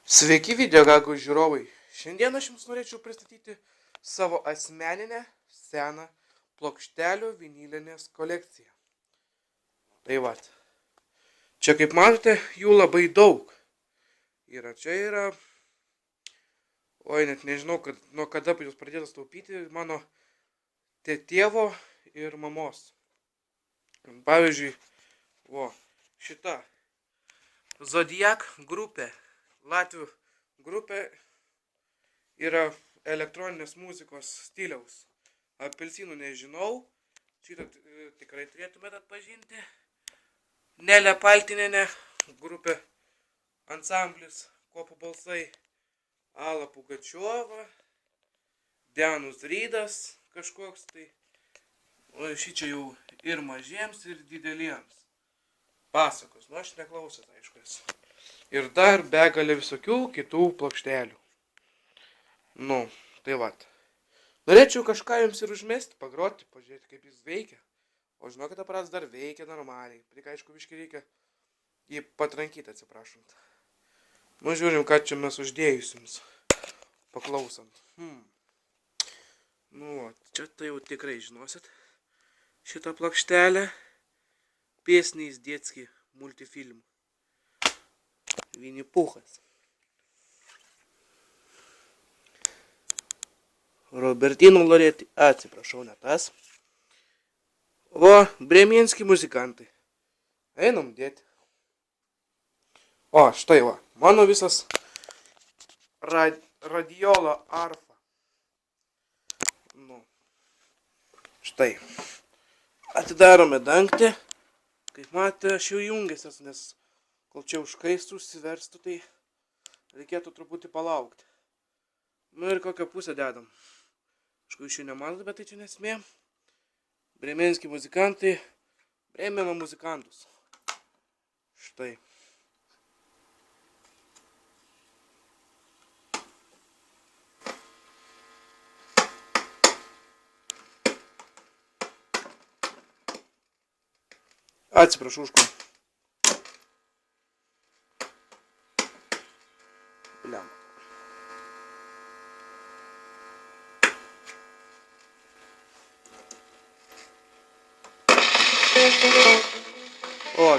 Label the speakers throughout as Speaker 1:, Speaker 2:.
Speaker 1: Sveiki videogagų žiūrovai. Šiandien aš jums norėčiau pristatyti savo asmeninę seną plokštelių vinilinės kolekciją. Tai vat. Čia kaip matote, jų labai daug. Čia yra, net nežinau, nuo kada jūs pradėtas taupyti, mano tėvo ir mamos. Pavyzdžiui, šita Zodiac grupė. Latvių grupė yra elektroninės muzikos stiliaus. Apelsinų nežinau, šitą tikrai turėtumėte atpažinti. Nelė Paltinienė grupė, ansamblis, Kopų balsai, Ala Pugačiova, Denus Rydas kažkoks tai. O šičia jau ir mažiems, ir dideliems. Pasakos, aš neklausęs, aišku, esu. Ir dar begalė visokių kitų plokštelių. Tai vat. Norėčiau kažką jums ir užmesti, pagroti, pažiūrėti, kaip jis veikia. O žinokit, aparatas dar veikia normaliai. Tik aišku, biškį reikia jį patrankyti, atsiprašant. Žiūrim, ką čia mes uždėjus jums. Paklausant. Čia tai jau tikrai žinosit. Šitą plokštelę. Pėsniais Detski multifilmų. Vinipuchas. Robertino Loretti, atsiprašau, ne tas. Bremenski muzikantai. Einam dėti. Štai mano visas radiolo arfa. Štai. Atidarome dangtį. Kaip matėte, aš jau jungęs, nes kol čia užkaistų, užsiverstų, tai reikėtų truputį palaukti. Ir kokią pusę dedam. Aišku, iš jų nematot, bet tai čia nesmė. Bremenski muzikantai, Bremeno muzikantus. Štai. Atsiprašau už ko.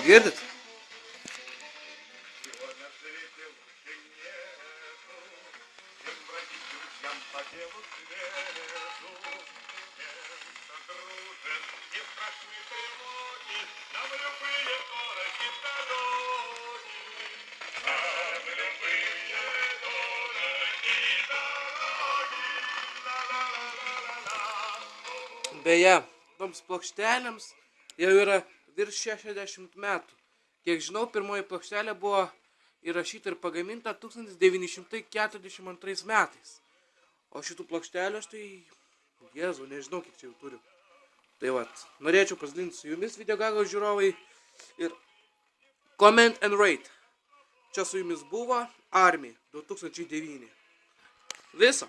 Speaker 1: Girdit? Beje, toms plokštelėms jau yra virš 60 metų. Kiek žinau, pirmoji plokštelė buvo įrašyta ir pagaminta 1942 metais. O šitų plokštelių aš tai, nežinau, kiek čia jau turiu. Tai vat, norėčiau pasidalinti su jumis, videogagos žiūrovai, ir comment and rate. Čia su jumis buvo Army 2009. Viso.